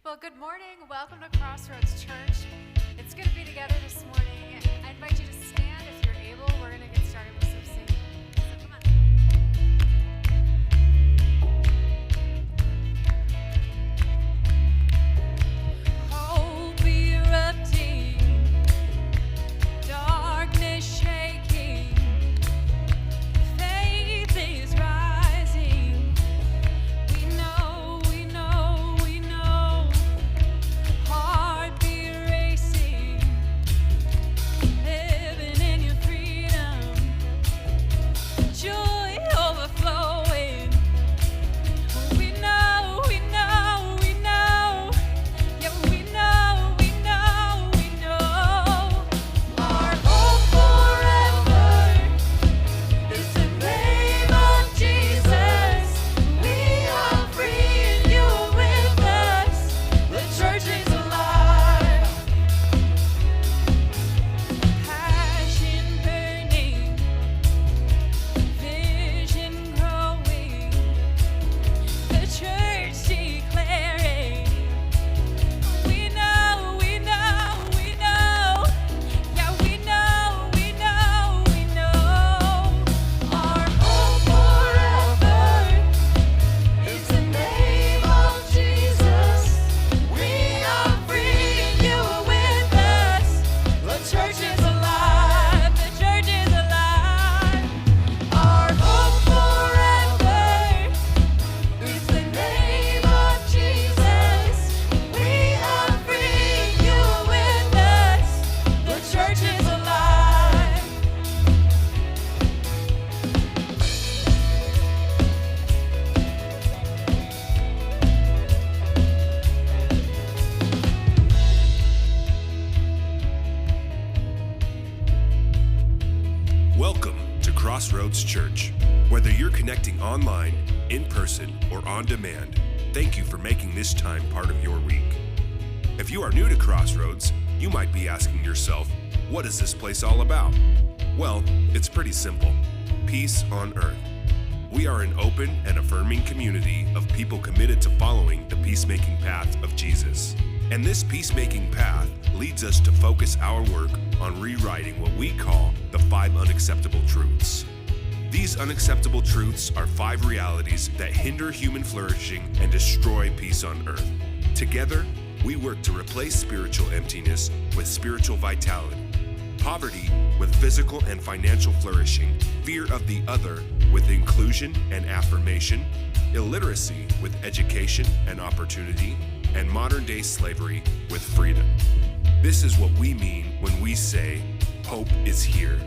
Well, good morning. Welcome to Crossroads Church. It's good to be together this morning. I invite you to stand if you're able. We're going to get started with some singing. So come on. Hope erupting, darkness shaking, faith is rising. We know, heartbeat racing, living in your freedom, joy overflowing. We know, yeah, we know, our hope forever is the name of Jesus. We are free and you're with us. The church is alive. Passion burning, vision growing. The church declaring, we know, yeah, we know, our hope forever is the name of Jesus. We are free and you are with us. The church is alive, the church is alive. Our hope forever is the name of Jesus. We are free and you are with us. The church is alive. Welcome to Crossroads Church. Whether you're connecting online, in person, or on demand, thank you for making this time part of your week. If you are new to Crossroads, you might be asking yourself, what is this place all about? Well, it's pretty simple. Peace on earth. We are an open and affirming community of people committed to following the peacemaking path of Jesus. And this peacemaking path leads us to focus our work on rewriting what we call the 5 unacceptable truths. These unacceptable truths are 5 realities that hinder human flourishing and destroy peace on earth. Together, we work to replace spiritual emptiness with spiritual vitality, poverty with physical and financial flourishing, fear of the other with inclusion and affirmation, illiteracy with education and opportunity, and modern-day slavery with freedom. This is what we mean when we say, hope is here.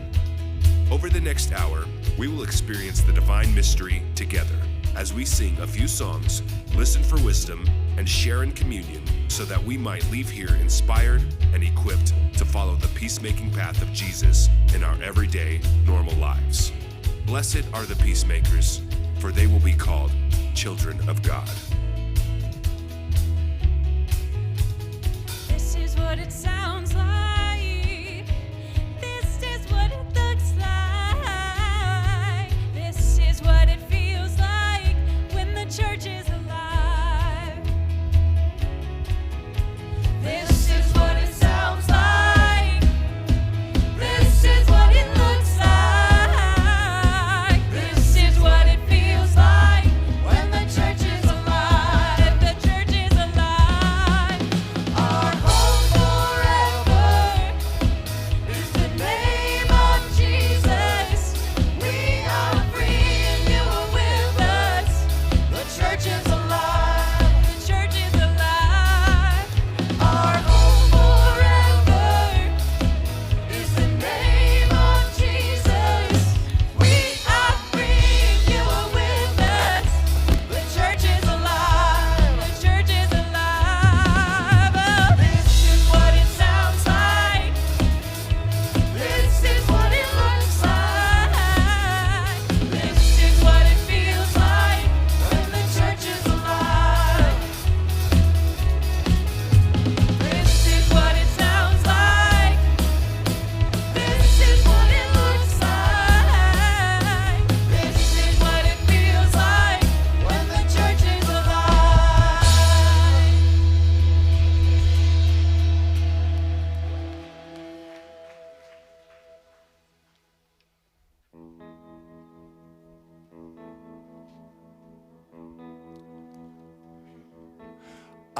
Over the next hour, we will experience the divine mystery together as we sing a few songs, listen for wisdom, and share in communion so that we might leave here inspired and equipped to follow the peacemaking path of Jesus in our everyday, normal lives. Blessed are the peacemakers, for they will be called children of God. This is what it sounds like. This is what it looks like. This is what it feels like when the church is alive. This is what it sounds like. This is what it looks like. This is what it feels like when the church is alive.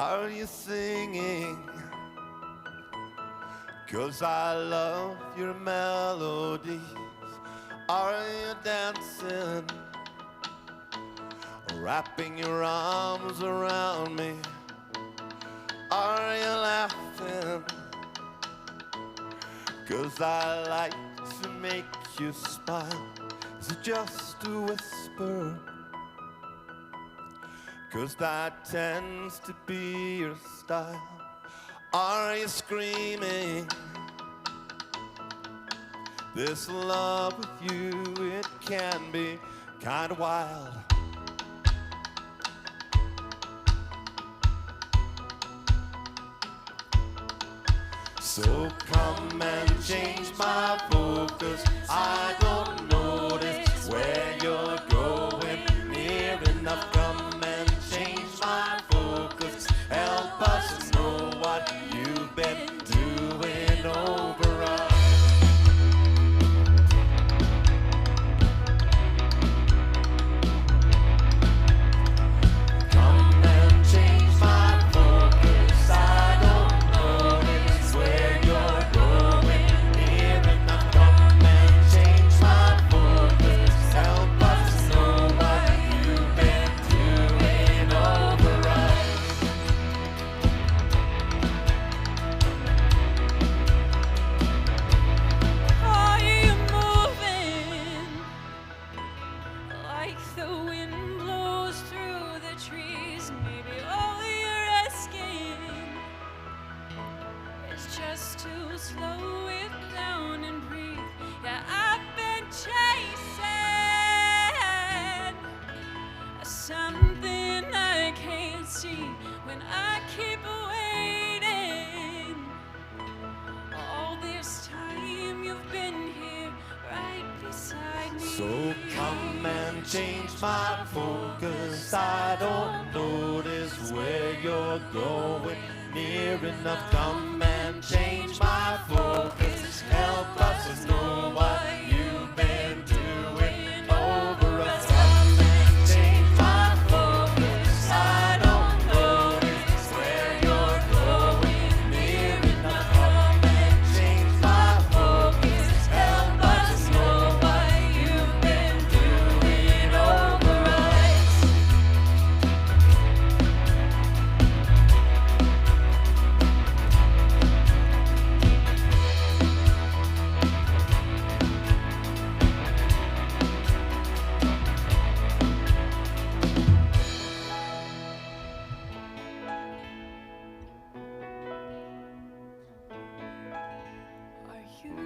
Are you singing? 'Cause I love your melodies. Are you dancing? Wrapping your arms around me. Are you laughing? 'Cause I like to make you smile. Is it just a whisper? 'Cause that tends to be your style. Are you screaming? This love with you, it can be kind of wild. So come and change my focus. I don't notice where you're going. Near enough, come and change my focus. Help us know what you've been doing over us. Come and change my focus. I don't notice where you're going. Near enough, come and change my focus. Help us know what you've been doing over us. Are you moving like the wind blows through the trees? Maybe all you're asking is just to slow it down and breathe. Yeah, I've been chasing something I can't see when I keep waiting. All this time you've been here right beside me. So come and change my focus. I don't notice where you're going. Near enough, come and change my focus. Help us know what you've been doing over us. Come and change my focus. I don't notice where you're going. Near enough, come and change my focus. Help us know what you've been doing over us. Are you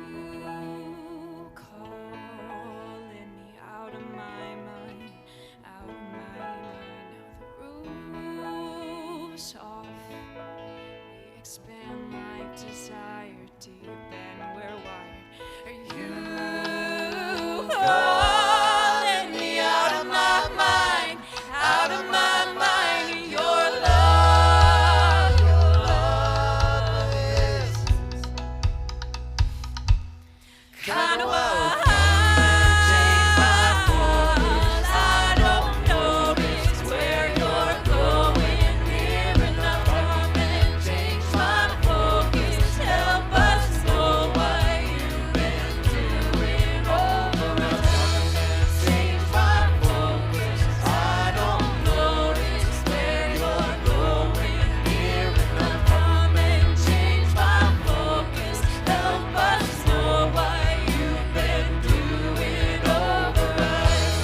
calling me out of my mind? Out of my mind. Now the roof's off. We expand like desire deep and we're wired. Are you calling me out of my mind? Out of my mind. Your love is kind of wild. I don't notice where you're going. Near enough, come and change my focus. Help us know what you've been doing over us. Change my focus. I don't notice where you're going. Near enough, Come and change my focus. Help us know what you've been doing over us.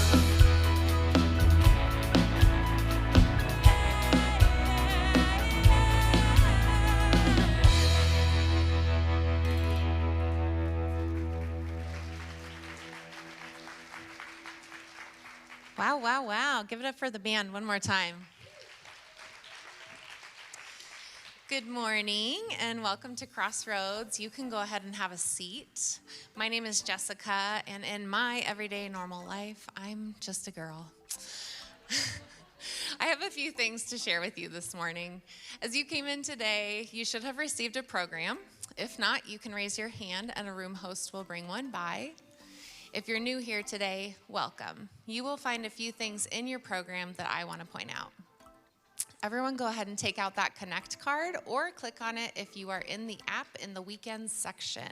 Wow, wow, wow. Give it up for the band one more time. Good morning and welcome to Crossroads. You can go ahead and have a seat. My name is Jessica, and in my everyday normal life, I'm just a girl. I have a few things to share with you this morning. As you came in today, you should have received a program. If not, you can raise your hand and a room host will bring one by. If you're new here today, welcome. You will find a few things in your program that I want to point out. everyone go ahead and take out that Connect card or click on it if you are in the app in the weekends section.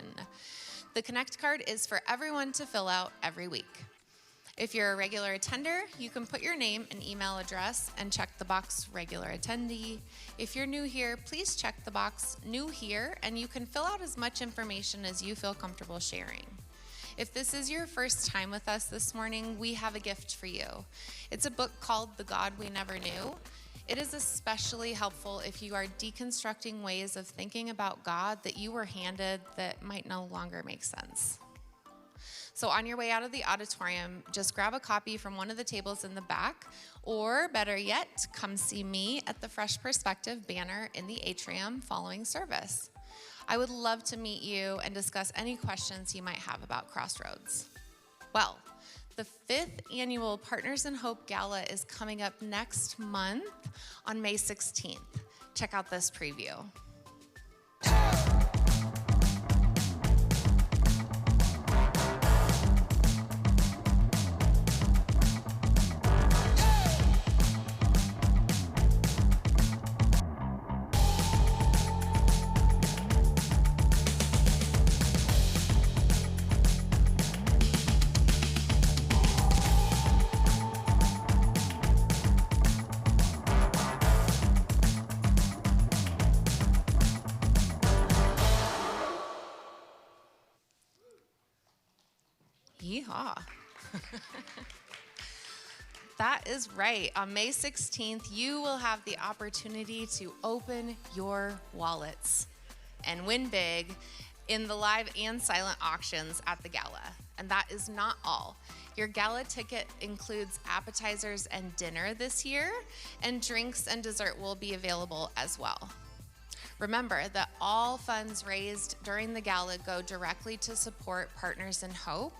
The Connect card is for everyone to fill out every week. If you're a regular attender, you can put your name and email address and check the box regular attendee. If you're new here, please check the box new here, and you can fill out as much information as you feel comfortable sharing. If this is your first time with us this morning, we have a gift for you. It's a book called The God We Never Knew. It is especially helpful if you are deconstructing ways of thinking about God that you were handed that might no longer make sense. So on your way out of the auditorium, just grab a copy from one of the tables in the back, or better yet, come see me at the Fresh Perspective banner in the atrium following service. I would love to meet you and discuss any questions you might have about Crossroads. Well, the 5th annual Partners in Hope Gala is coming up next month on May 16th. Check out this preview. Yeehaw. That is right. On May 16th, you will have the opportunity to open your wallets and win big in the live and silent auctions at the gala. And that is not all. Your gala ticket includes appetizers and dinner this year, and drinks and dessert will be available as well. Remember that all funds raised during the gala go directly to support Partners in Hope,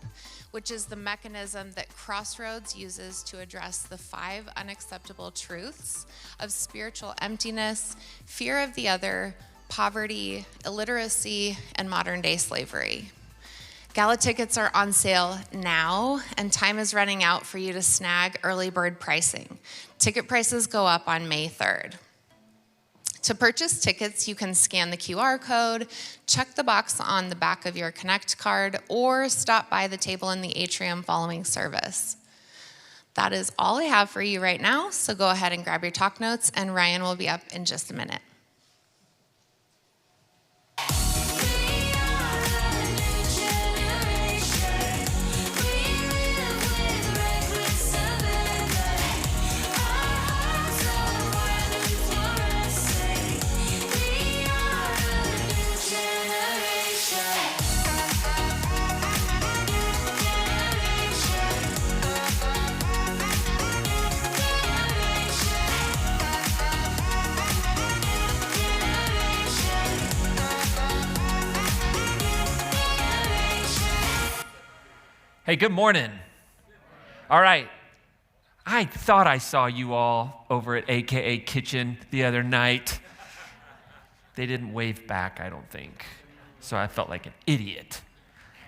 which is the mechanism that Crossroads uses to address the 5 unacceptable truths of spiritual emptiness, fear of the other, poverty, illiteracy, and modern-day slavery. Gala tickets are on sale now, and time is running out for you to snag early bird pricing. Ticket prices go up on May 3rd. To purchase tickets, you can scan the QR code, check the box on the back of your Connect card, or stop by the table in the atrium following service. That is all I have for you right now, so go ahead and grab your talk notes, and Ryan will be up in just a minute. Hey, good morning. All right. I thought I saw you all over at AKA Kitchen the other night. They didn't wave back, I don't think. So I felt like an idiot,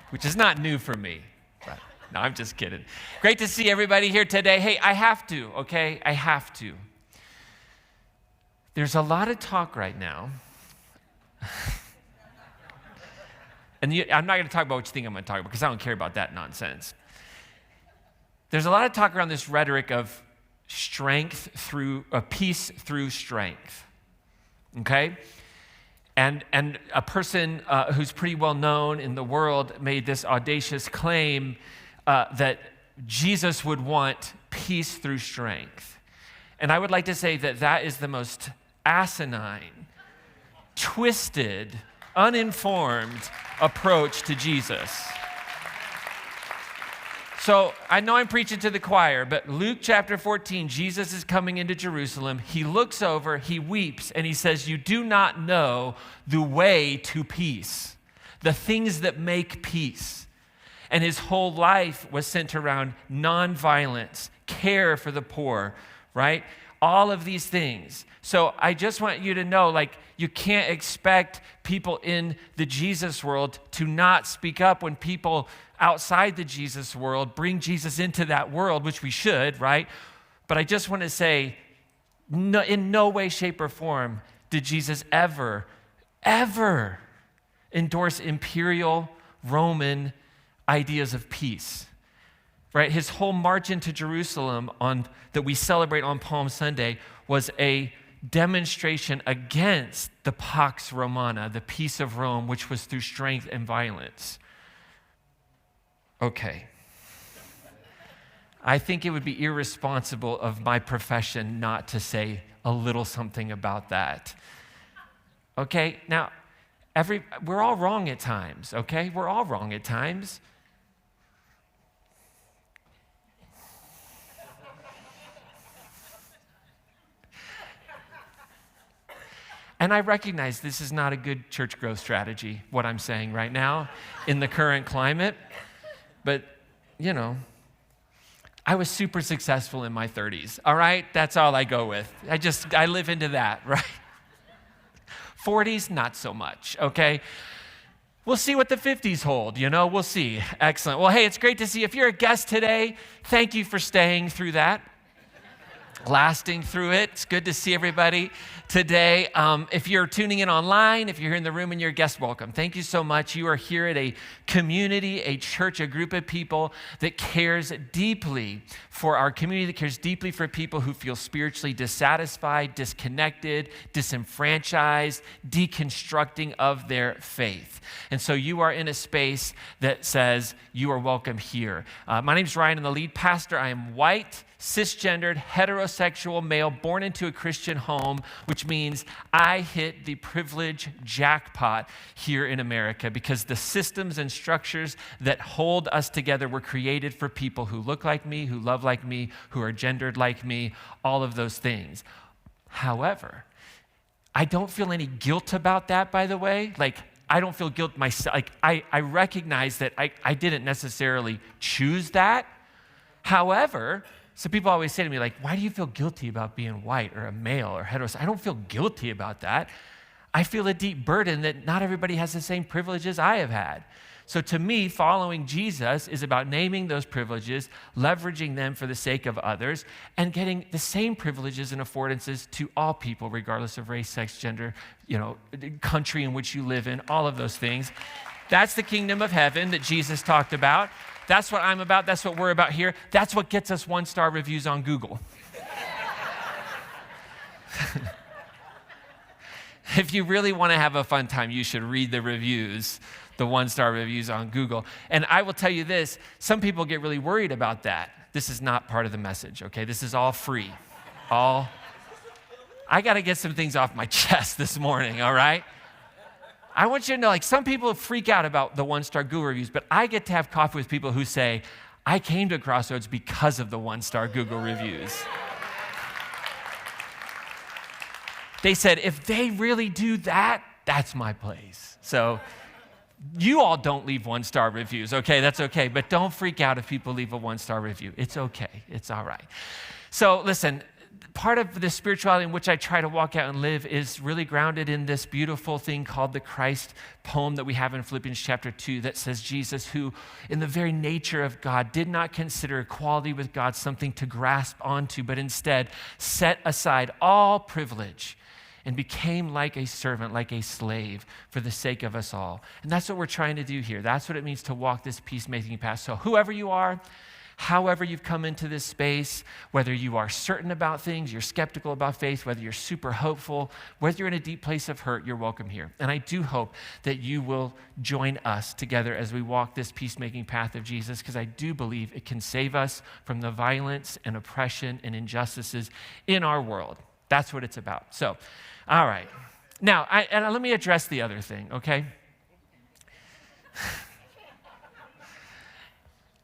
which is not new for me. But no, I'm just kidding. Great to see everybody here today. Hey, I have to, okay? I have to. There's a lot of talk right now. And I'm not going to talk about what you think I'm going to talk about because I don't care about that nonsense. There's a lot of talk around this rhetoric of peace through strength, okay? And a person who's pretty well known in the world made this audacious claim that Jesus would want peace through strength. And I would like to say that that is the most asinine, twisted, uninformed approach to Jesus. So I know I'm preaching to the choir, but Luke chapter 14, Jesus is coming into Jerusalem. He looks over, he weeps, and he says, "You do not know the way to peace, the things that make peace." And his whole life was centered around nonviolence, care for the poor, right? All of these things. So I just want you to know, you can't expect people in the Jesus world to not speak up when people outside the Jesus world bring Jesus into that world, which we should, right? But I just want to say, No, in no way, shape, or form did Jesus ever endorse imperial Roman ideas of peace. Right? His whole march into Jerusalem that we celebrate on Palm Sunday was a demonstration against the Pax Romana, the peace of Rome, which was through strength and violence. Okay. I think it would be irresponsible of my profession not to say a little something about that. Okay? Now, we're all wrong at times, okay? We're all wrong at times. And I recognize this is not a good church growth strategy, what I'm saying right now in the current climate. But, I was super successful in my 30s, all right? That's all I go with. I live into that, right? 40s, not so much, okay? We'll see what the 50s hold, we'll see. Excellent. Well, hey, it's great to see you. If you're a guest today, thank you for staying through that, lasting through it. It's good to see everybody today. If you're tuning in online, if you're here in the room and you're a guest, welcome. Thank you so much. You are here at a community, a church, a group of people that cares deeply for our community, that cares deeply for people who feel spiritually dissatisfied, disconnected, disenfranchised, deconstructing of their faith. And so you are in a space that says you are welcome here. My name's Ryan. I'm the lead pastor. I am white, cisgendered, heterosexual male, born into a Christian home, which means I hit the privilege jackpot here in America because the systems and structures that hold us together were created for people who look like me, who love like me, who are gendered like me, all of those things. However, I don't feel any guilt about that, by the way. I don't feel guilt myself. I recognize that I didn't necessarily choose that. However, so people always say to me, why do you feel guilty about being white or a male or heterosexual? I don't feel guilty about that. I feel a deep burden that not everybody has the same privileges I have had. So to me, following Jesus is about naming those privileges, leveraging them for the sake of others, and getting the same privileges and affordances to all people, regardless of race, sex, gender, country in which you live in, all of those things. That's the kingdom of heaven that Jesus talked about. That's what I'm about. That's what we're about here. That's what gets us 1-star reviews on Google. If you really want to have a fun time, you should read the reviews, the 1-star reviews on Google. And I will tell you this, some people get really worried about that. This is not part of the message, okay? This is all free. I got to get some things off my chest this morning, all right? I want you to know, some people freak out about the 1-star Google reviews, but I get to have coffee with people who say, I came to Crossroads because of the 1-star Google reviews. They said, if they really do that, that's my place. So you all don't leave 1-star reviews, okay? That's okay. But don't freak out if people leave a 1-star review. It's okay. It's all right. So listen, part of the spirituality in which I try to walk out and live is really grounded in this beautiful thing called the Christ poem that we have in Philippians chapter 2 that says Jesus, who in the very nature of God did not consider equality with God something to grasp onto, but instead set aside all privilege and became like a servant, like a slave for the sake of us all. And that's what we're trying to do here. That's what it means to walk this peacemaking path. So whoever you are, however you've come into this space, whether you are certain about things, you're skeptical about faith, whether you're super hopeful, whether you're in a deep place of hurt, you're welcome here. And I do hope that you will join us together as we walk this peacemaking path of Jesus, because I do believe it can save us from the violence and oppression and injustices in our world. That's what it's about. So, all right. Now, let me address the other thing, okay?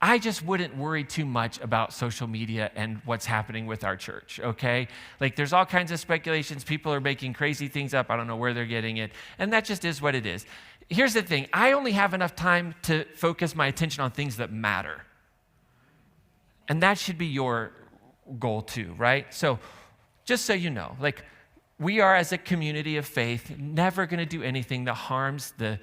I just wouldn't worry too much about social media and what's happening with our church, okay? There's all kinds of speculations. People are making crazy things up. I don't know where they're getting it. And that just is what it is. Here's the thing. I only have enough time to focus my attention on things that matter. And that should be your goal too, right? So just so you know, we are as a community of faith never going to do anything that harms the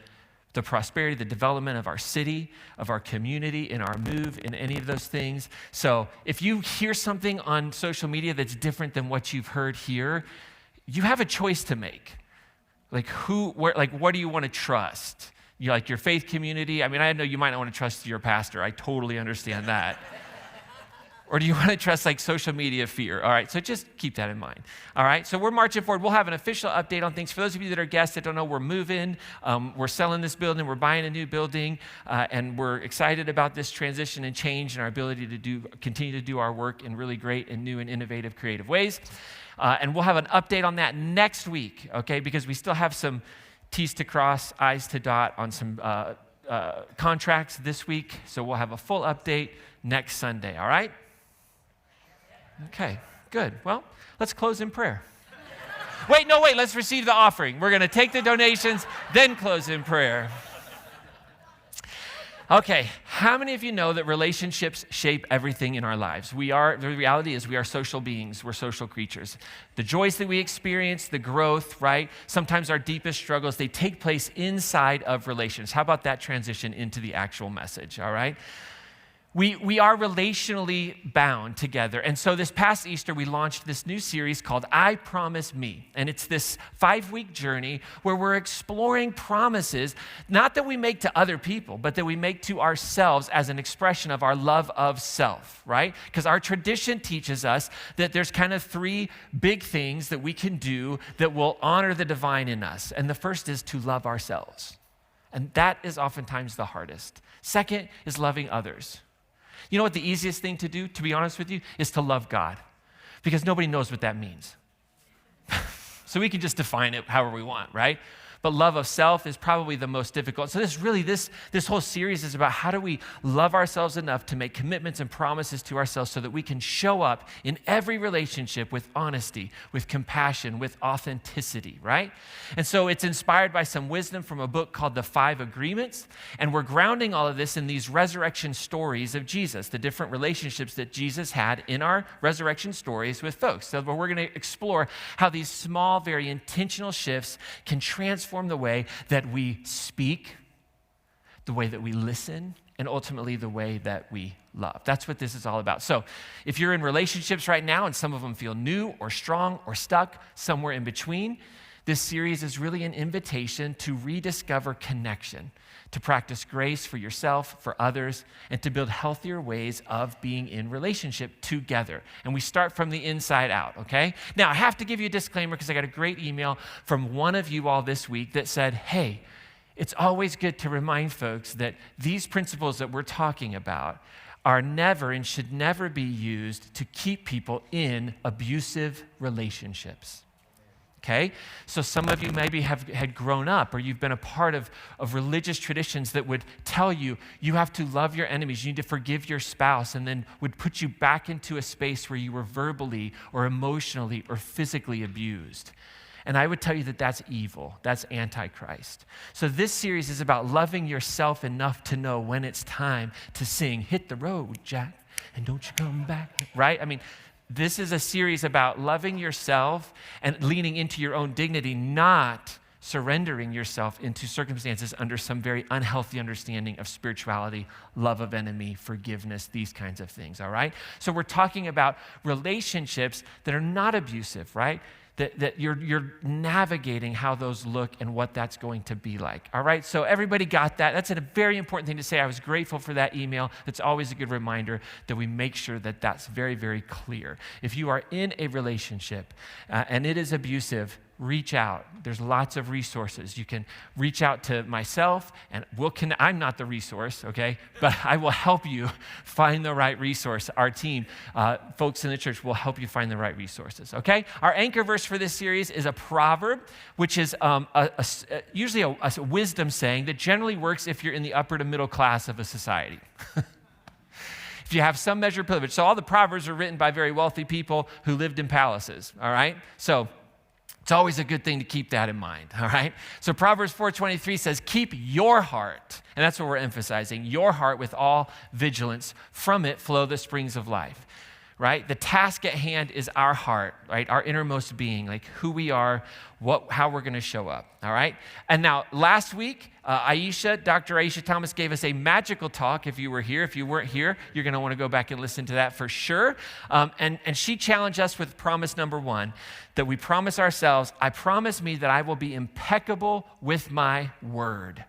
the prosperity, the development of our city, of our community, in our move, in any of those things. So if you hear something on social media that's different than what you've heard here, you have a choice to make. Like what do you want to trust? You like your faith community? I mean, I know you might not want to trust your pastor. I totally understand that. Or do you want to trust like social media fear? All right, so just keep that in mind. All right, so we're marching forward. We'll have an official update on things. For those of you that are guests that don't know, we're moving. We're selling this building. We're buying a new building. And we're excited about this transition and change and our ability to continue to do our work in really great and new and innovative, creative ways. And we'll have an update on that next week, okay? Because we still have some T's to cross, I's to dot on some contracts this week. So we'll have a full update next Sunday, all right? Okay, good. Well, let's close in prayer. Wait, let's receive the offering. We're going to take the donations, then close in prayer. Okay, how many of you know that relationships shape everything in our lives? The reality is we are social beings. We're social creatures. The joys that we experience, the growth, right? Sometimes our deepest struggles, they take place inside of relations. How about that transition into the actual message, all right? We are relationally bound together. And so this past Easter, we launched this new series called I Promise Me. And it's this 5-week journey where we're exploring promises, not that we make to other people, but that we make to ourselves as an expression of our love of self, right? Because our tradition teaches us that there's kind of 3 big things that we can do that will honor the divine in us. And the first is to love ourselves. And that is oftentimes the hardest. Second is loving others. You know what the easiest thing to do, to be honest with you, is to love God, because nobody knows what that means. So we can just define it however we want, right? But love of self is probably the most difficult. So this whole series is about how do we love ourselves enough to make commitments and promises to ourselves so that we can show up in every relationship with honesty, with compassion, with authenticity, right? And so it's inspired by some wisdom from a book called The 5 Agreements. And we're grounding all of this in these resurrection stories of Jesus, the different relationships that Jesus had in our resurrection stories with folks. So we're going to explore how these small, very intentional shifts can transform the way that we speak, the way that we listen, and ultimately the way that we love. That's what this is all about. So if you're in relationships right now and some of them feel new or strong or stuck somewhere in between, this series is really an invitation to rediscover connection, to practice grace for yourself, for others, and to build healthier ways of being in relationship together. And we start from the inside out, okay? Now, I have to give you a disclaimer because I got a great email from one of you all this week that said, hey, it's always good to remind folks that these principles that we're talking about are never and should never be used to keep people in abusive relationships. Okay, so some of you maybe had grown up or you've been a part of religious traditions that would tell you you have to love your enemies, you need to forgive your spouse, and then would put you back into a space where you were verbally or emotionally or physically abused. And I would tell you that that's evil. That's Antichrist. So this series is about loving yourself enough to know when it's time to sing, hit the road, Jack, and don't you come back, right? I mean, this is a series about loving yourself and leaning into your own dignity, not surrendering yourself into circumstances under some very unhealthy understanding of spirituality, love of enemy, forgiveness, these kinds of things, all right? So we're talking about relationships that are not abusive, right? That you're navigating how those look and what that's going to be like. All right, so everybody got that. That's a very important thing to say. I was grateful for that email. It's always a good reminder that we make sure that that's very, very clear. If you are in a relationship and it is abusive, reach out. There's lots of resources. You can reach out to myself, and I'm not the resource, okay? But I will help you find the right resource. Our team, folks in the church, will help you find the right resources, okay? Our anchor verse for this series is a proverb, which is usually a wisdom saying that generally works if you're in the upper to middle class of a society. If you have some measure of privilege. So all the proverbs are written by very wealthy people who lived in palaces, all right? So it's always a good thing to keep that in mind, all right? So Proverbs 4:23 says, keep your heart, and that's what we're emphasizing, your heart with all vigilance. From it flow the springs of life, right? The task at hand is our heart, right? Our innermost being, like who we are, how we're going to show up, all right? And now last week, Dr. Aisha Thomas gave us a magical talk. If you were here, if you weren't here, you're going to want to go back and listen to that for sure. And she challenged us with promise number 1, that we promise ourselves, I promise me that I will be impeccable with my word.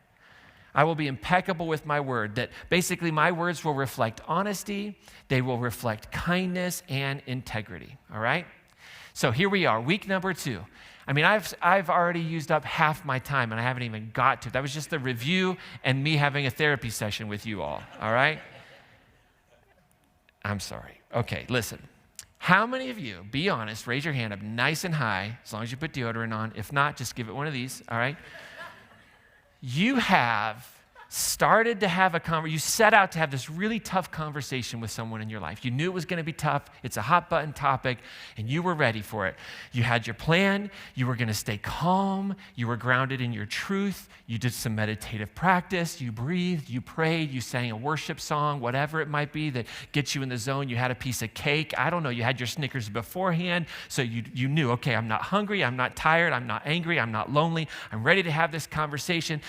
I will be impeccable with my word, that basically my words will reflect honesty, they will reflect kindness and integrity, all right? So here we are, week number 2. I mean, I've already used up half my time and I haven't even got to it. That was just the review and me having a therapy session with you all right? I'm sorry. Okay, listen. How many of you, be honest, raise your hand up nice and high, as long as you put deodorant on. If not, just give it one of these, all right? You have started to have you set out to have this really tough conversation with someone in your life. You knew it was going to be tough. It's a hot button topic, and you were ready for it. You had your plan. You were going to stay calm. You were grounded in your truth. You did some meditative practice. You breathed. You prayed. You sang a worship song, whatever it might be that gets you in the zone. You had a piece of cake. I don't know. You had your Snickers beforehand, so you knew, okay, I'm not hungry. I'm not tired. I'm not angry. I'm not lonely. I'm ready to have this conversation.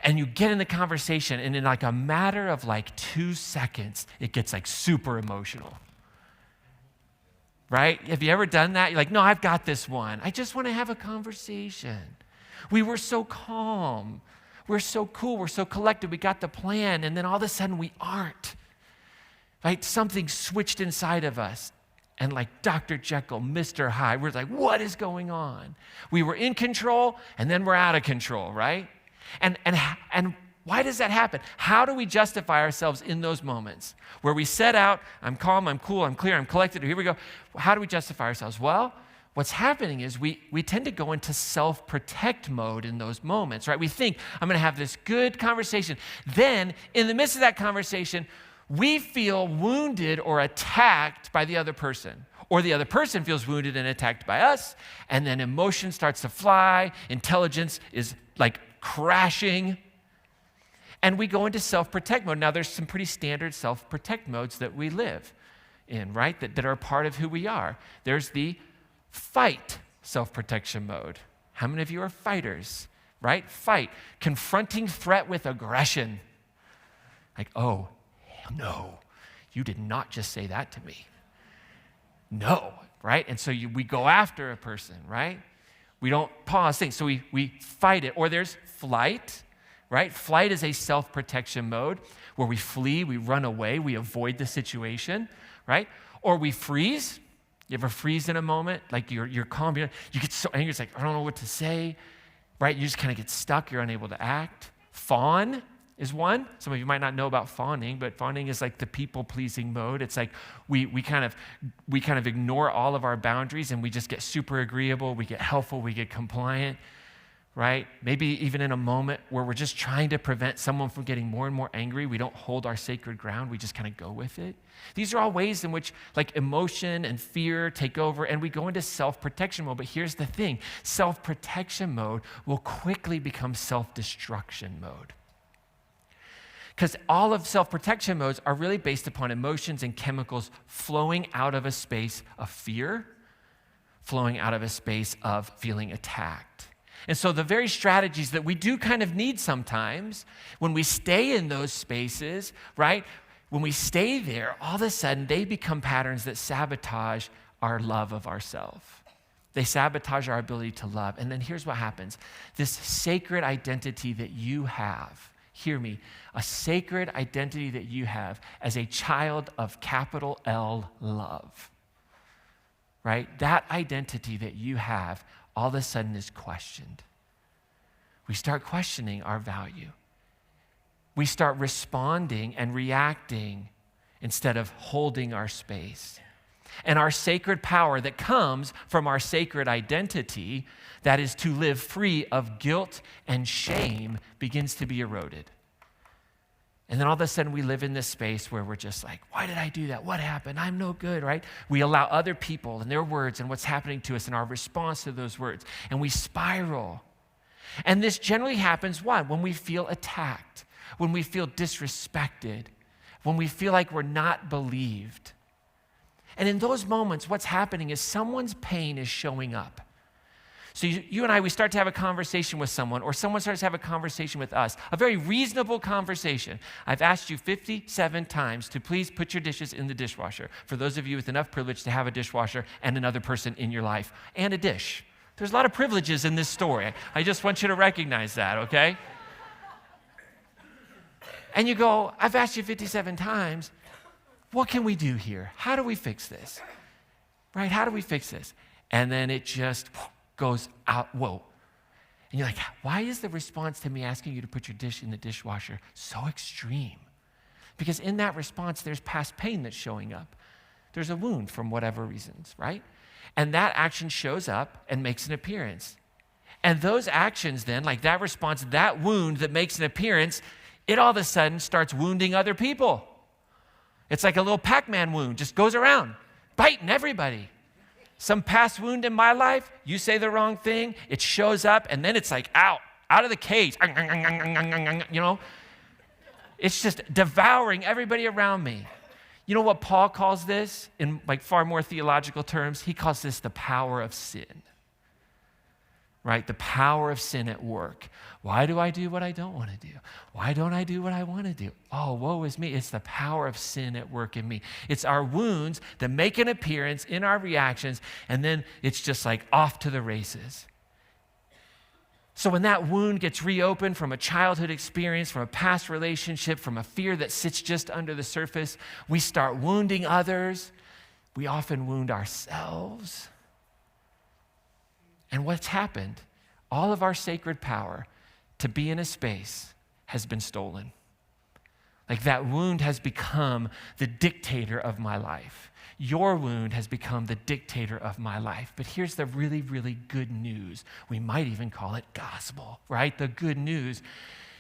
And you get in the conversation, and in like a matter of like 2 seconds, it gets like super emotional. Right? Have you ever done that? You're like, no, I've got this one. I just want to have a conversation. We were so calm. We're so cool. We're so collected. We got the plan. And then all of a sudden we aren't. Right? Something switched inside of us. And like Dr. Jekyll, Mr. Hyde, we're like, what is going on? We were in control, and then we're out of control, right? And why does that happen? How do we justify ourselves in those moments where we set out, I'm calm, I'm cool, I'm clear, I'm collected, here we go. How do we justify ourselves? Well, what's happening is we tend to go into self-protect mode in those moments, right? We think, I'm going to have this good conversation. Then, in the midst of that conversation, we feel wounded or attacked by the other person. Or the other person feels wounded and attacked by us, and then emotion starts to fly, intelligence is like crashing, and we go into self-protect mode. Now, there's some pretty standard self-protect modes that we live in, right? That are a part of who we are. There's the fight self-protection mode. How many of you are fighters, right? Fight, confronting threat with aggression. Like, oh, hell no, you did not just say that to me. No, right? And so we go after a person, right? We don't pause things, so we fight it. Or there's flight, right? Flight is a self-protection mode where we flee, we run away, we avoid the situation, right? Or we freeze. You ever freeze in a moment? Like you're calm, you get so angry, it's like, I don't know what to say, right? You just kind of get stuck, you're unable to act. Fawn is one. Some of you might not know about fawning, but fawning is like the people-pleasing mode. It's like we kind of ignore all of our boundaries and we just get super agreeable, we get helpful, we get compliant, right? Maybe even in a moment where we're just trying to prevent someone from getting more and more angry, we don't hold our sacred ground, we just kind of go with it. These are all ways in which like emotion and fear take over and we go into self-protection mode. But here's the thing, self-protection mode will quickly become self-destruction mode. Because all of self-protection modes are really based upon emotions and chemicals flowing out of a space of fear, flowing out of a space of feeling attacked. And so the very strategies that we do kind of need sometimes when we stay in those spaces, right? When we stay there, all of a sudden they become patterns that sabotage our love of ourselves. They sabotage our ability to love. And then here's what happens. This sacred identity that you have, hear me, a sacred identity that you have as a child of capital L love, right? That identity that you have all of a sudden is questioned. We start questioning our value. We start responding and reacting instead of holding our space. And our sacred power that comes from our sacred identity, that is to live free of guilt and shame, begins to be eroded. And then all of a sudden we live in this space where we're just like, why did I do that? What happened? I'm no good, right? We allow other people and their words and what's happening to us and our response to those words, and we spiral. And this generally happens, why? When we feel attacked, when we feel disrespected, when we feel like we're not believed. And in those moments, what's happening is someone's pain is showing up. So you and I, we start to have a conversation with someone, or someone starts to have a conversation with us, a very reasonable conversation. I've asked you 57 times to please put your dishes in the dishwasher, for those of you with enough privilege to have a dishwasher and another person in your life, and a dish. There's a lot of privileges in this story. I just want you to recognize that, okay? And you go, I've asked you 57 times, what can we do here? How do we fix this? Right? How do we fix this? And then it just goes out, whoa. And you're like, why is the response to me asking you to put your dish in the dishwasher so extreme? Because in that response, there's past pain that's showing up. There's a wound from whatever reasons, right? And that action shows up and makes an appearance. And those actions then, like that response, that wound that makes an appearance, it all of a sudden starts wounding other people. It's like a little Pac-Man wound, just goes around, biting everybody. Some past wound in my life, you say the wrong thing, it shows up, and then it's like out of the cage. You know? It's just devouring everybody around me. You know what Paul calls this in like far more theological terms? He calls this the power of sin. Right? The power of sin at work. Why do I do what I don't want to do? Why don't I do what I want to do? Oh, woe is me. It's the power of sin at work in me. It's our wounds that make an appearance in our reactions, and then it's just like off to the races. So when that wound gets reopened from a childhood experience, from a past relationship, from a fear that sits just under the surface, we start wounding others. We often wound ourselves. And what's happened? All of our sacred power to be in a space has been stolen. Like that wound has become the dictator of my life. Your wound has become the dictator of my life. But here's the really, really good news. We might even call it gospel, right? The good news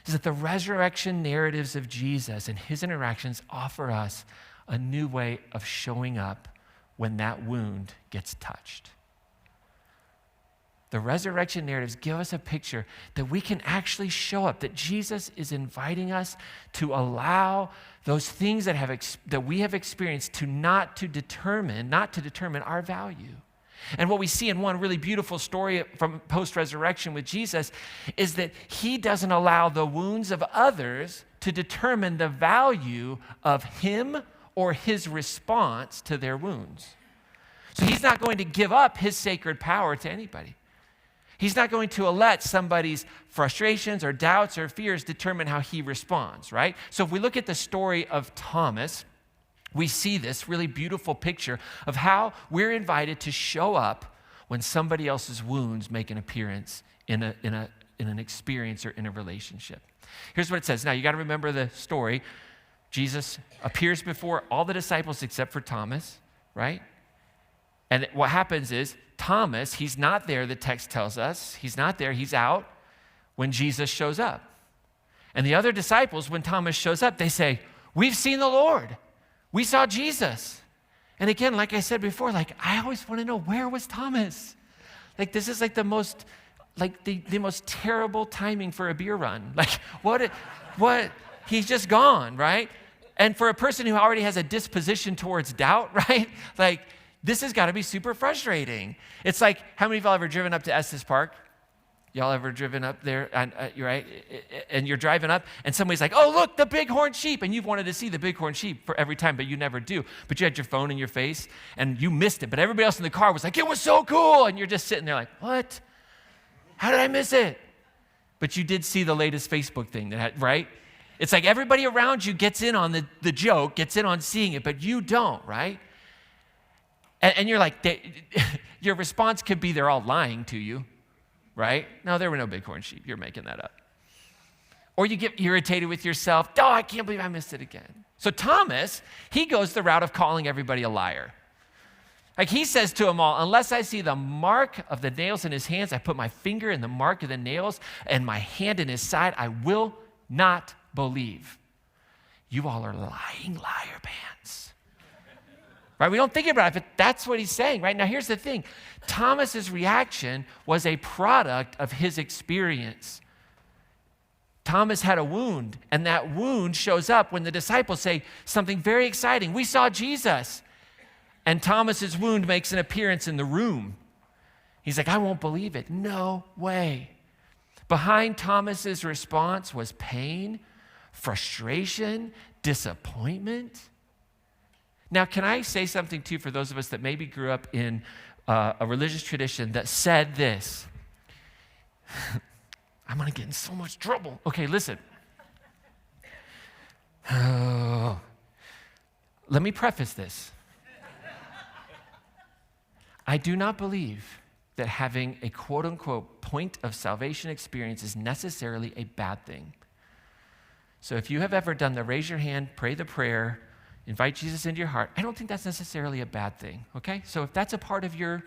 is that the resurrection narratives of Jesus and his interactions offer us a new way of showing up when that wound gets touched. The resurrection narratives give us a picture that we can actually show up, that Jesus is inviting us to allow those things that we have experienced not to determine our value. And what we see in one really beautiful story from post-resurrection with Jesus is that he doesn't allow the wounds of others to determine the value of him or his response to their wounds. So he's not going to give up his sacred power to anybody. He's not going to let somebody's frustrations or doubts or fears determine how he responds, right? So if we look at the story of Thomas, we see this really beautiful picture of how we're invited to show up when somebody else's wounds make an appearance in an experience or in a relationship. Here's what it says. Now, you got to remember the story. Jesus appears before all the disciples except for Thomas, right? And what happens is Thomas, he's not there, the text tells us. He's not there, he's out when Jesus shows up. And the other disciples, when Thomas shows up, they say, we've seen the Lord. We saw Jesus. And again, like I said before, like I always want to know, where was Thomas? Like this is like the most terrible timing for a beer run. Like what, he's just gone, right? And for a person who already has a disposition towards doubt, right? Like, this has got to be super frustrating. It's like, how many of y'all ever driven up to Estes Park? Y'all ever driven up there? And you're right, and you're driving up, and somebody's like, "Oh, look, the bighorn sheep!" And you've wanted to see the bighorn sheep for every time, but you never do. But you had your phone in your face, and you missed it. But everybody else in the car was like, "It was so cool!" And you're just sitting there like, "What? How did I miss it?" But you did see the latest Facebook thing that had, right? It's like everybody around you gets in on the joke, gets in on seeing it, but you don't, right? And you're like, your response could be they're all lying to you, right? No, there were no bighorn sheep. You're making that up. Or you get irritated with yourself. Oh, I can't believe I missed it again. So Thomas, he goes the route of calling everybody a liar. Like he says to them all, unless I see the mark of the nails in his hands, I put my finger in the mark of the nails and my hand in his side, I will not believe. You all are lying liar pants. Right? We don't think about it, but that's what he's saying, right? Now, here's the thing. Thomas's reaction was a product of his experience. Thomas had a wound, and that wound shows up when the disciples say something very exciting. We saw Jesus. And Thomas's wound makes an appearance in the room. He's like, I won't believe it. No way. Behind Thomas's response was pain, frustration, disappointment. Now, can I say something too for those of us that maybe grew up in a religious tradition that said this? I'm going to get in so much trouble. Okay, listen. Oh. Let me preface this. I do not believe that having a quote-unquote point of salvation experience is necessarily a bad thing. So if you have ever done the raise your hand, pray the prayer, invite Jesus into your heart, I don't think that's necessarily a bad thing, okay? So if that's a part of your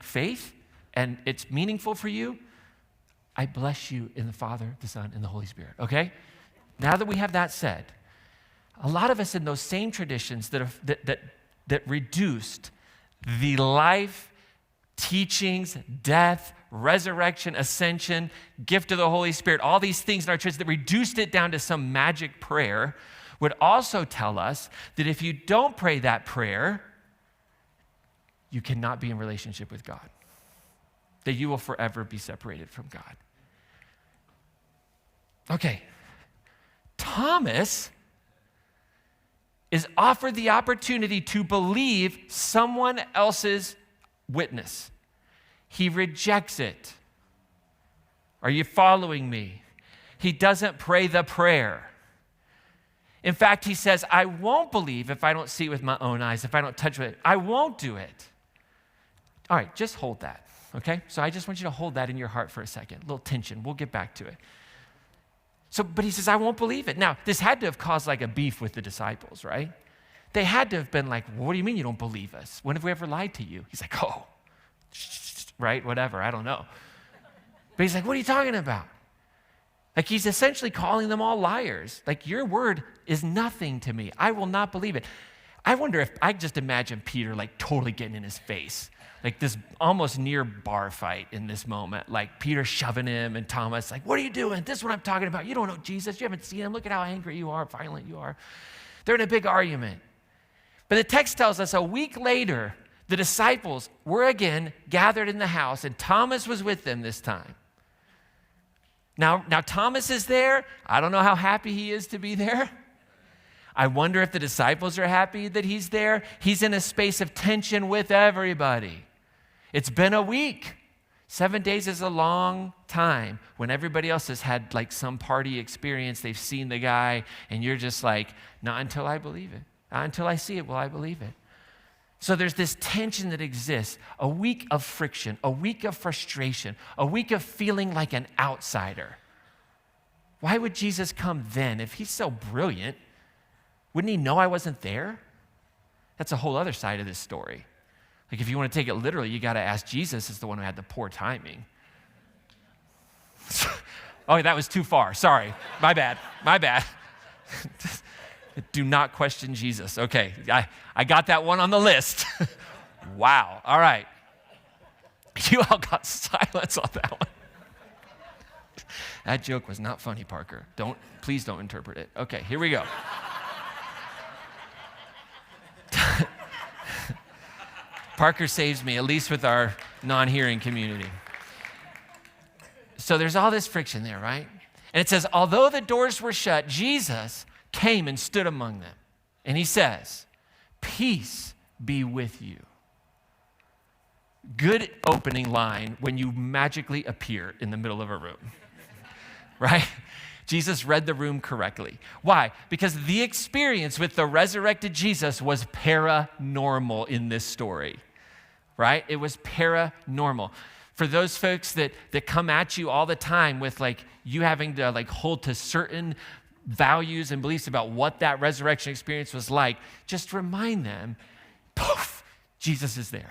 faith and it's meaningful for you, I bless you in the Father, the Son, and the Holy Spirit, okay? Now that we have that said, a lot of us in those same traditions that reduced the life, teachings, death, resurrection, ascension, gift of the Holy Spirit, all these things in our church that reduced it down to some magic prayer would also tell us that if you don't pray that prayer, you cannot be in relationship with God, that you will forever be separated from God. Okay, Thomas is offered the opportunity to believe someone else's witness. He rejects it. Are you following me? He doesn't pray the prayer. In fact, he says, I won't believe if I don't see it with my own eyes, if I don't touch it. I won't do it. All right, just hold that, okay? So I just want you to hold that in your heart for a second. A little tension. We'll get back to it. But he says, I won't believe it. Now, this had to have caused a beef with the disciples, right? They had to have been like, well, what do you mean you don't believe us? When have we ever lied to you? He's like, oh, right, whatever, I don't know. But he's like, what are you talking about? He's essentially calling them all liars. Your word is nothing to me. I will not believe it. I wonder if, I just imagine Peter totally getting in his face. This almost near bar fight in this moment. Peter shoving him and Thomas what are you doing? This is what I'm talking about. You don't know Jesus. You haven't seen him. Look at how angry you are, violent you are. They're in a big argument. But the text tells us a week later, the disciples were again gathered in the house, and Thomas was with them this time. Now Thomas is there. I don't know how happy he is to be there. I wonder if the disciples are happy that he's there. He's in a space of tension with everybody. It's been a week. 7 days is a long time when everybody else has had some party experience. They've seen the guy, and you're just not until I believe it. Not until I see it will I believe it. So there's this tension that exists, a week of friction, a week of frustration, a week of feeling like an outsider. Why would Jesus come then? If he's so brilliant, wouldn't he know I wasn't there? That's a whole other side of this story. If you want to take it literally, you got to ask Jesus is the one who had the poor timing. Oh, that was too far. Sorry. My bad. Do not question Jesus. Okay, I got that one on the list. Wow. All right. You all got silence on that one. That joke was not funny, Parker. Please don't interpret it. Okay, here we go. Parker saves me, at least with our non-hearing community. So there's all this friction there, right? And it says, although the doors were shut, Jesus came and stood among them. And he says, peace be with you. Good opening line when you magically appear in the middle of a room, right? Jesus read the room correctly. Why? Because the experience with the resurrected Jesus was paranormal in this story, right? It was paranormal. For those folks that come at you all the time with you having to hold to certain values and beliefs about what that resurrection experience was like, just remind them, poof, Jesus is there.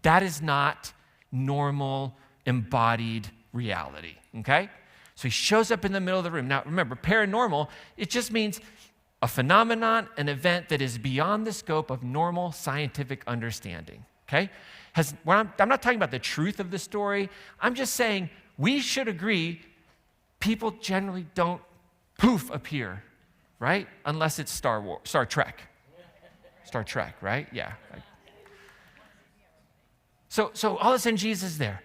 That is not normal, embodied reality, okay? So he shows up in the middle of the room. Now, remember, paranormal, it just means a phenomenon, an event that is beyond the scope of normal scientific understanding, okay? I'm not talking about the truth of the story. I'm just saying we should agree people generally don't poof appear, right? Unless it's Star Trek. Star Trek, right? Yeah. So all of a sudden, Jesus is there.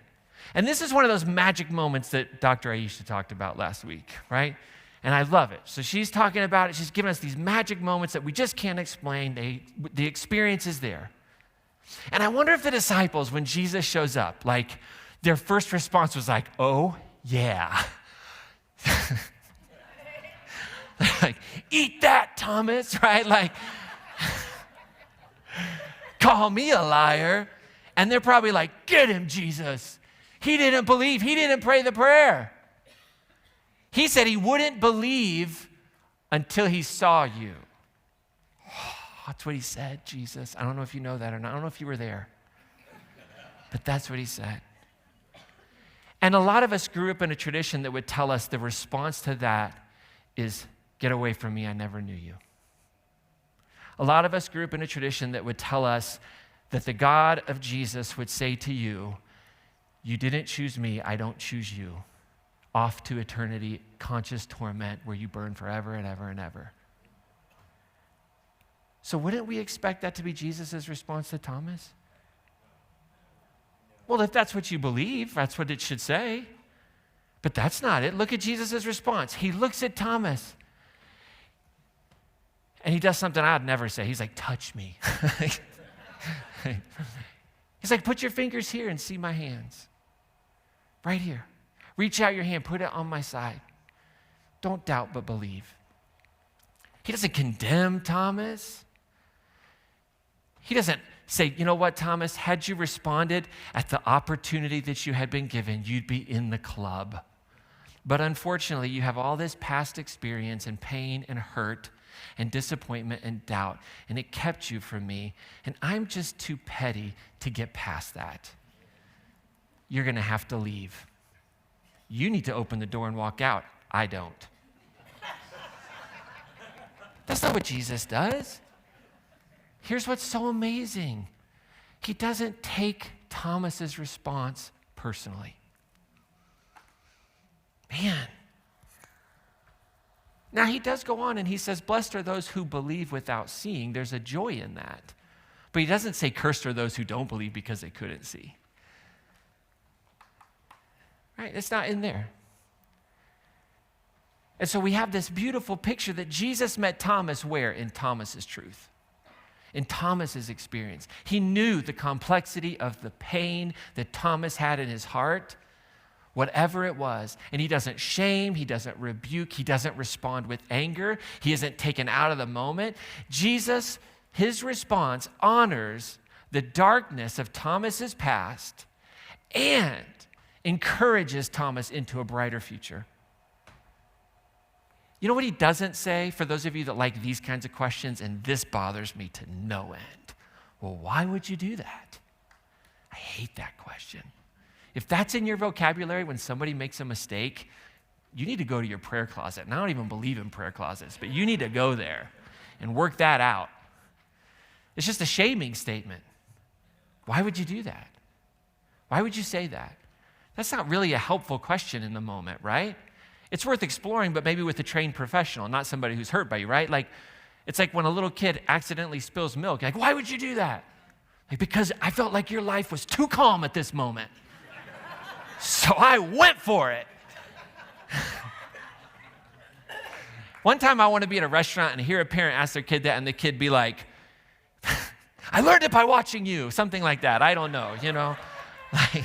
And this is one of those magic moments that Dr. Aisha talked about last week, right? And I love it. So she's talking about it. She's giving us these magic moments that we just can't explain. The experience is there. And I wonder if the disciples, when Jesus shows up, like their first response was like, oh, yeah. Like, eat that, Thomas, right? Like, call me a liar. And they're probably like, get him, Jesus. He didn't believe. He didn't pray the prayer. He said he wouldn't believe until he saw you. That's what he said, Jesus. I don't know if you know that or not. I don't know if you were there. But that's what he said. And a lot of us grew up in a tradition that would tell us the response to that is, get away from me, I never knew you. A lot of us grew up in a tradition that would tell us that the God of Jesus would say to you, you didn't choose me, I don't choose you. Off to eternity, conscious torment where you burn forever and ever and ever. So wouldn't we expect that to be Jesus' response to Thomas? Well, if that's what you believe, that's what it should say. But that's not it. Look at Jesus' response. He looks at Thomas and he does something I'd never say. He's like, touch me. He's like, put your fingers here and see my hands. Right here. Reach out your hand, put it on my side. Don't doubt, but believe. He doesn't condemn Thomas. He doesn't say, you know what, Thomas, had you responded at the opportunity that you had been given, you'd be in the club. But unfortunately, you have all this past experience and pain and hurt and disappointment and doubt, and it kept you from me, and I'm just too petty to get past that. You're going to have to leave. You need to open the door and walk out. I don't. That's not what Jesus does. Here's what's so amazing. He doesn't take Thomas's response personally. Man. Now, he does go on and he says, blessed are those who believe without seeing. There's a joy in that. But he doesn't say, cursed are those who don't believe because they couldn't see. Right? It's not in there. And so we have this beautiful picture that Jesus met Thomas where? In Thomas's truth. In Thomas's experience. He knew the complexity of the pain that Thomas had in his heart, whatever it was. And he doesn't shame, he doesn't rebuke, he doesn't respond with anger. He isn't taken out of the moment. Jesus, his response honors the darkness of Thomas's past and encourages Thomas into a brighter future. You know what he doesn't say, for those of you that like these kinds of questions, and this bothers me to no end? Well, why would you do that? I hate that question. If that's in your vocabulary when somebody makes a mistake, you need to go to your prayer closet. And I don't even believe in prayer closets, but you need to go there and work that out. It's just a shaming statement. Why would you do that? Why would you say that? That's not really a helpful question in the moment, right? It's worth exploring, but maybe with a trained professional, not somebody who's hurt by you, right? Like, it's like when a little kid accidentally spills milk. You're like, why would you do that? Like, because I felt like your life was too calm at this moment. So I went for it. One time I want to be at a restaurant and hear a parent ask their kid that, and the kid be like, I learned it by watching you, something like that. I don't know, you know? Like,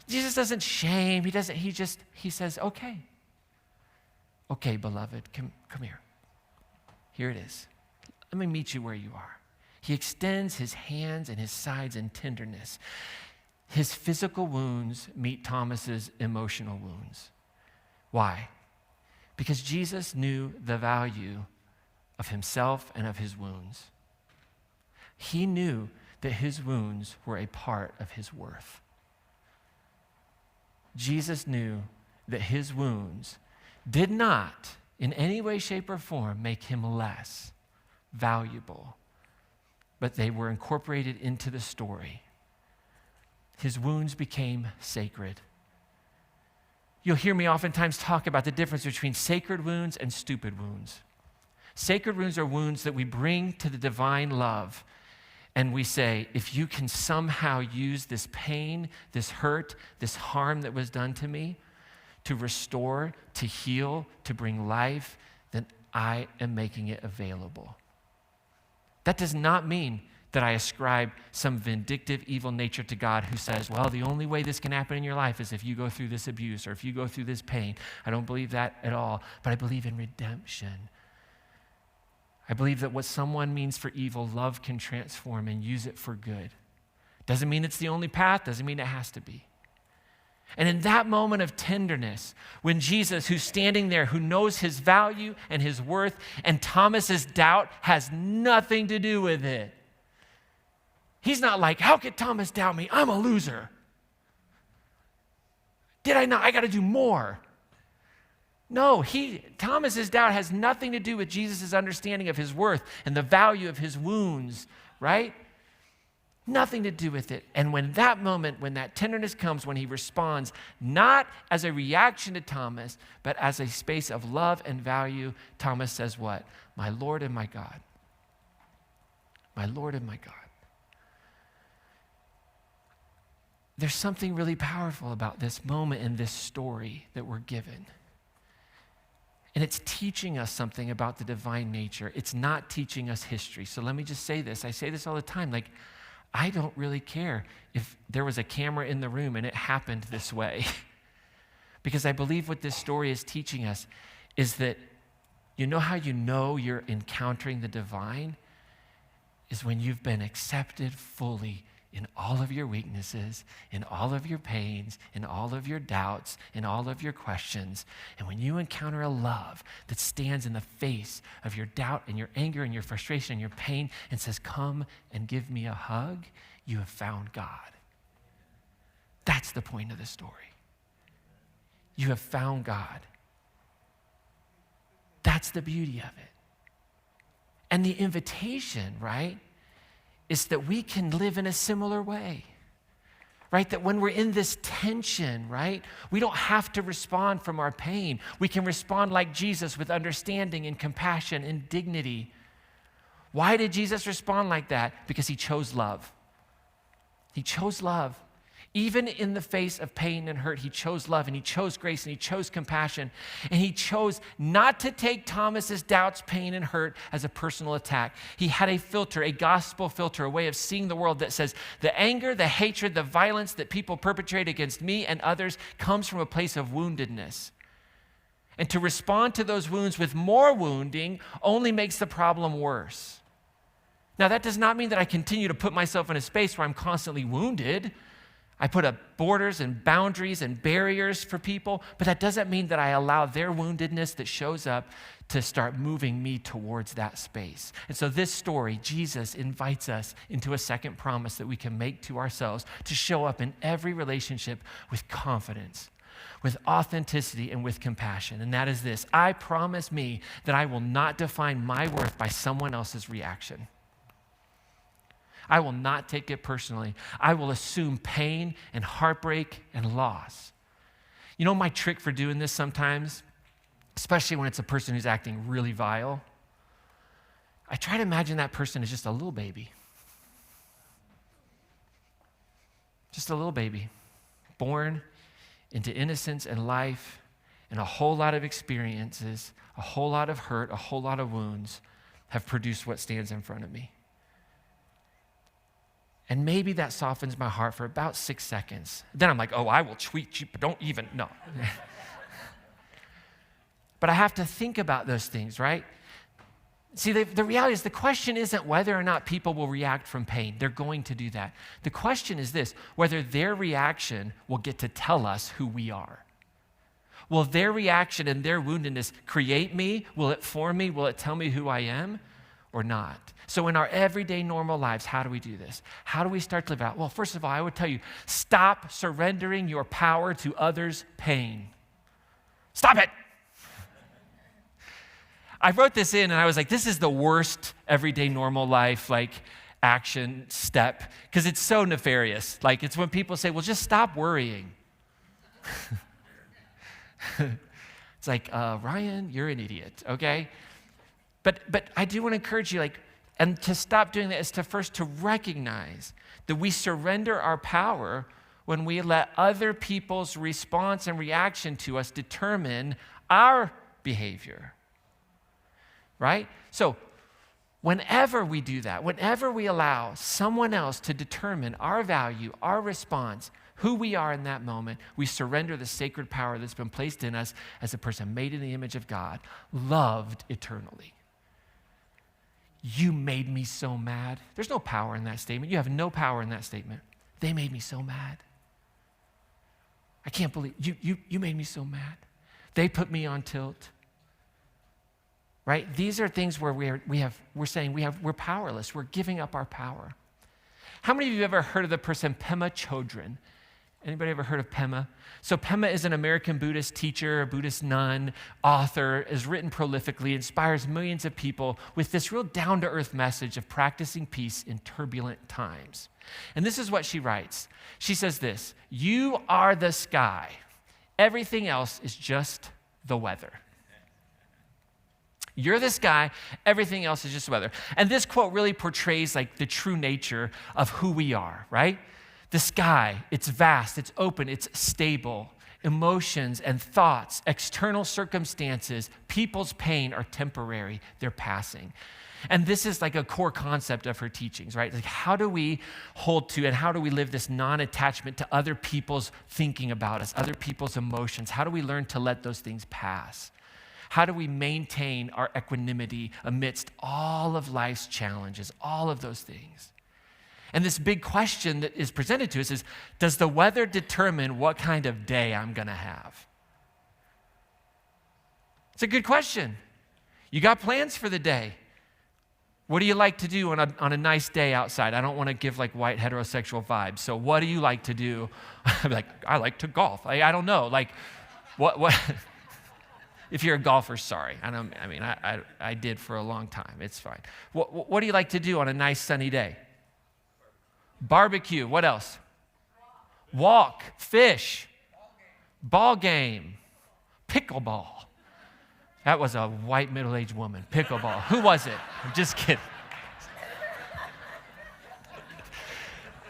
Jesus doesn't shame. He says, okay. Okay, beloved, come here. Here it is. Let me meet you where you are. He extends his hands and his sides in tenderness. His physical wounds meet Thomas's emotional wounds. Why? Because Jesus knew the value of himself and of his wounds. He knew that his wounds were a part of his worth. Jesus knew that his wounds did not, in any way, shape, or form, make him less valuable, but they were incorporated into the story. His wounds became sacred. You'll hear me oftentimes talk about the difference between sacred wounds and stupid wounds. Sacred wounds are wounds that we bring to the divine love. And we say, if you can somehow use this pain, this hurt, this harm that was done to me to restore, to heal, to bring life, then I am making it available. That does not mean that I ascribe some vindictive, evil nature to God who says, well, the only way this can happen in your life is if you go through this abuse or if you go through this pain. I don't believe that at all, but I believe in redemption. I believe that what someone means for evil, love can transform and use it for good. Doesn't mean it's the only path, doesn't mean it has to be. And in that moment of tenderness, when Jesus, who's standing there, who knows his value and his worth, and Thomas's doubt has nothing to do with it. He's not like, how could Thomas doubt me? I'm a loser. Did I not? I got to do more. No, Thomas's doubt has nothing to do with Jesus' understanding of his worth and the value of his wounds, right? Nothing to do with it. And when that moment, when that tenderness comes, when he responds, not as a reaction to Thomas, but as a space of love and value, Thomas says what? My Lord and my God. My Lord and my God. There's something really powerful about this moment in this story that we're given. And it's teaching us something about the divine nature. It's not teaching us history. So let me just say this. I say this all the time. Like, I don't really care if there was a camera in the room and it happened this way. Because I believe what this story is teaching us is that you know how you know you're encountering the divine? Is when you've been accepted fully in all of your weaknesses, in all of your pains, in all of your doubts, in all of your questions. And when you encounter a love that stands in the face of your doubt and your anger and your frustration and your pain and says, come and give me a hug, you have found God. That's the point of the story. You have found God. That's the beauty of it. And the invitation, right, is that we can live in a similar way, right? That when we're in this tension, right, we don't have to respond from our pain. We can respond like Jesus with understanding and compassion and dignity. Why did Jesus respond like that? Because he chose love. He chose love. Even in the face of pain and hurt, he chose love and he chose grace and he chose compassion. And he chose not to take Thomas's doubts, pain, and hurt as a personal attack. He had a filter, a gospel filter, a way of seeing the world that says the anger, the hatred, the violence that people perpetrate against me and others comes from a place of woundedness. And to respond to those wounds with more wounding only makes the problem worse. Now, that does not mean that I continue to put myself in a space where I'm constantly wounded. I put up borders and boundaries and barriers for people, but that doesn't mean that I allow their woundedness that shows up to start moving me towards that space. And so this story, Jesus invites us into a second promise that we can make to ourselves to show up in every relationship with confidence, with authenticity, and with compassion. And that is this: I promise me that I will not define my worth by someone else's reaction. I will not take it personally. I will assume pain and heartbreak and loss. You know my trick for doing this sometimes, especially when it's a person who's acting really vile? I try to imagine that person as just a little baby. Just a little baby, born into innocence and life and a whole lot of experiences, a whole lot of hurt, a whole lot of wounds have produced what stands in front of me. And maybe that softens my heart for about 6 seconds. Then I'm like, oh, I will tweet you, but don't even, no. But I have to think about those things, right? See, the reality is the question isn't whether or not people will react from pain. They're going to do that. The question is this: whether their reaction will get to tell us who we are. Will their reaction and their woundedness create me? Will it form me? Will it tell me who I am or not? So in our everyday normal lives, how do we do this? How do we start to live out? Well, first of all, I would tell you, stop surrendering your power to others' pain. Stop it. I wrote this in and I was like, this is the worst everyday normal life action step, because it's so nefarious. It's when people say, well, just stop worrying. It's like, Ryan, you're an idiot, okay? But I do want to encourage you, and to stop doing that is to first to recognize that we surrender our power when we let other people's response and reaction to us determine our behavior, right? So whenever we do that, whenever we allow someone else to determine our value, our response, who we are in that moment, we surrender the sacred power that's been placed in us as a person made in the image of God, loved eternally. You made me so mad. There's no power in that statement. You have no power in that statement. They made me so mad. I can't believe you made me so mad. They put me on tilt. Right? These are things where we're powerless. We're giving up our power. How many of you have ever heard of the person Pema Chodron? Anybody ever heard of Pema? So Pema is an American Buddhist teacher, a Buddhist nun, author, has written prolifically, inspires millions of people with this real down-to-earth message of practicing peace in turbulent times. And this is what she writes. She says this, "You are the sky. Everything else is just the weather." You're the sky, everything else is just weather. And this quote really portrays the true nature of who we are, right? The sky, it's vast, it's open, it's stable. Emotions and thoughts, external circumstances, people's pain are temporary, they're passing. And this is a core concept of her teachings, right? How do we hold to and how do we live this non-attachment to other people's thinking about us, other people's emotions? How do we learn to let those things pass? How do we maintain our equanimity amidst all of life's challenges, all of those things? And this big question that is presented to us is, does the weather determine what kind of day I'm going to have? It's a good question. You got plans for the day. What do you like to do on a nice day outside? I don't want to give white heterosexual vibes. So what do you like to do? I'm I like to golf. I don't know. What? If you're a golfer, sorry. I did for a long time. It's fine. What do you like to do on a nice sunny day? Barbecue. What else? Walk. Fish. Ball game. Pickleball. That was a white middle-aged woman. Pickleball. Who was it? I'm just kidding.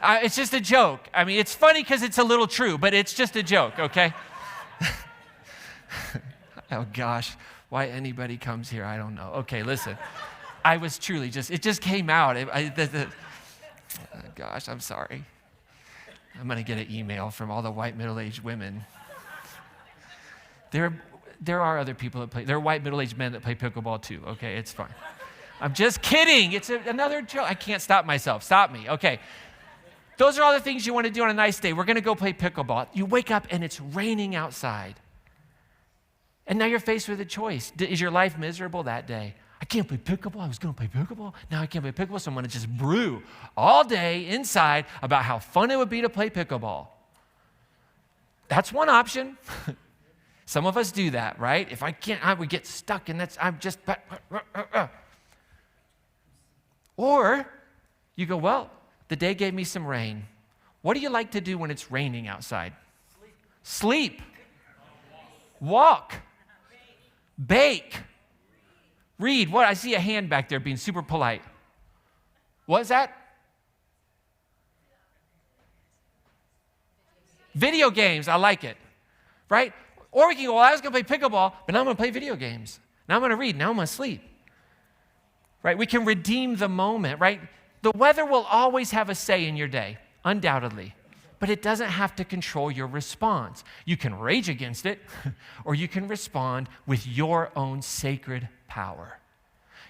It's just a joke. It's funny because it's a little true, but it's just a joke, okay? Oh gosh, why anybody comes here, I don't know. Okay, listen. I was truly it just came out. Oh gosh, I'm sorry. I'm going to get an email from all the white middle-aged women. There are other people that play. There are white middle-aged men that play pickleball too. Okay, it's fine. I'm just kidding. It's another joke. I can't stop myself. Stop me. Okay. Those are all the things you want to do on a nice day. We're going to go play pickleball. You wake up and it's raining outside. And now you're faced with a choice. Is your life miserable that day? I can't play pickleball. I was going to play pickleball. Now I can't play pickleball, so I'm going to just brew all day inside about how fun it would be to play pickleball. That's one option. Some of us do that, right? If I can't, I would get stuck, and I'm just. Or you go, well, the day gave me some rain. What do you like to do when it's raining outside? Sleep. Walk. Bake. Read. What? I see a hand back there being super polite. What is that? Video games. I like it. Right? Or we can go, well, I was going to play pickleball, but now I'm going to play video games. Now I'm going to read. Now I'm going to sleep. Right? We can redeem the moment, right? The weather will always have a say in your day, undoubtedly. But it doesn't have to control your response. You can rage against it, or you can respond with your own sacred power.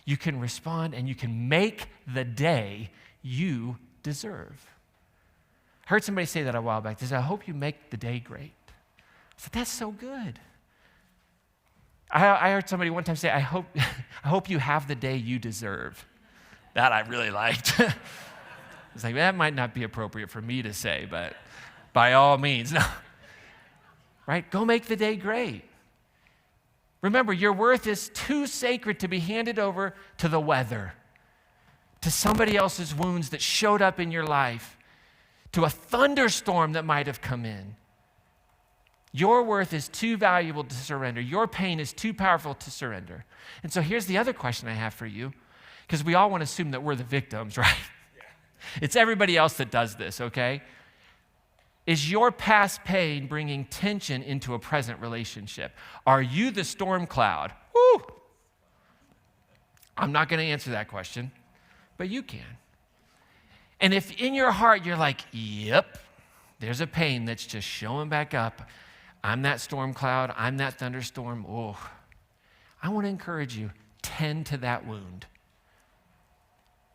You can respond and you can make the day you deserve. I heard somebody say that a while back. They said, I hope you make the day great. I said, that's so good. I heard somebody one time say, I hope you have the day you deserve. That I really liked. It's that might not be appropriate for me to say, but by all means, no. Right? Go make the day great. Remember, your worth is too sacred to be handed over to the weather, to somebody else's wounds that showed up in your life, to a thunderstorm that might have come in. Your worth is too valuable to surrender. Your pain is too powerful to surrender. And so here's the other question I have for you, because we all want to assume that we're the victims, right? It's everybody else that does this, okay? Is your past pain bringing tension into a present relationship? Are you the storm cloud? Woo! I'm not going to answer that question, but you can. And if in your heart you're like, yep, there's a pain that's just showing back up, I'm that storm cloud, I'm that thunderstorm, oh, I want to encourage you, tend to that wound,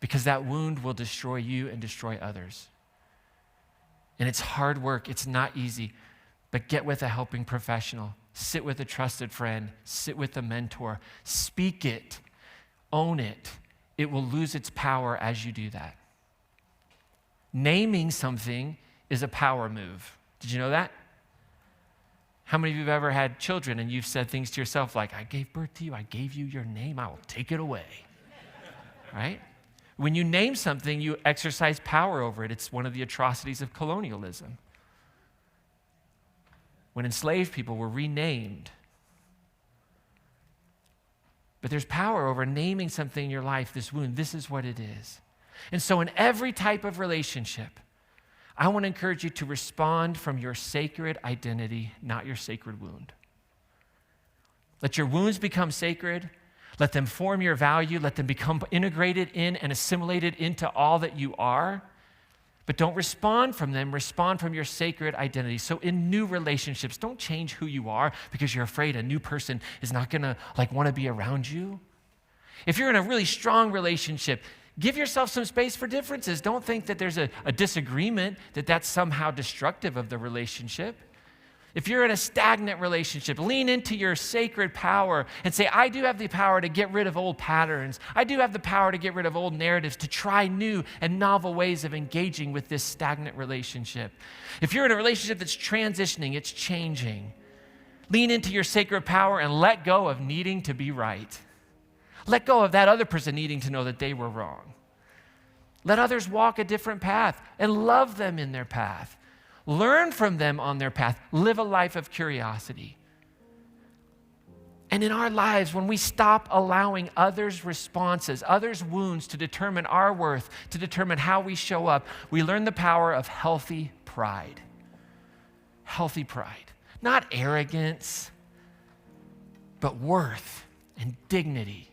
because that wound will destroy you and destroy others. And it's hard work, it's not easy, but get with a helping professional, sit with a trusted friend, sit with a mentor, speak it, own it. It will lose its power as you do that. Naming something is a power move. Did you know that? How many of you have ever had children and you've said things to yourself like, I gave birth to you, I gave you your name, I will take it away, right? When you name something, you exercise power over it. It's one of the atrocities of colonialism. When enslaved people were renamed. But there's power over naming something in your life, this wound. This is what it is. And so in every type of relationship, I want to encourage you to respond from your sacred identity, not your sacred wound. Let your wounds become sacred. Let them form your value. Let them become integrated in and assimilated into all that you are. But don't respond from them. Respond from your sacred identity. So in new relationships, don't change who you are because you're afraid a new person is not going to want to be around you. If you're in a really strong relationship, give yourself some space for differences. Don't think that there's a disagreement, that's somehow destructive of the relationship. If you're in a stagnant relationship, lean into your sacred power and say, I do have the power to get rid of old patterns. I do have the power to get rid of old narratives, to try new and novel ways of engaging with this stagnant relationship. If you're in a relationship that's transitioning, it's changing, lean into your sacred power and let go of needing to be right. Let go of that other person needing to know that they were wrong. Let others walk a different path and love them in their path. Learn from them on their path. Live a life of curiosity. And in our lives, when we stop allowing others' responses, others' wounds to determine our worth, to determine how we show up, we learn the power of healthy pride. Healthy pride. Not arrogance, but worth and dignity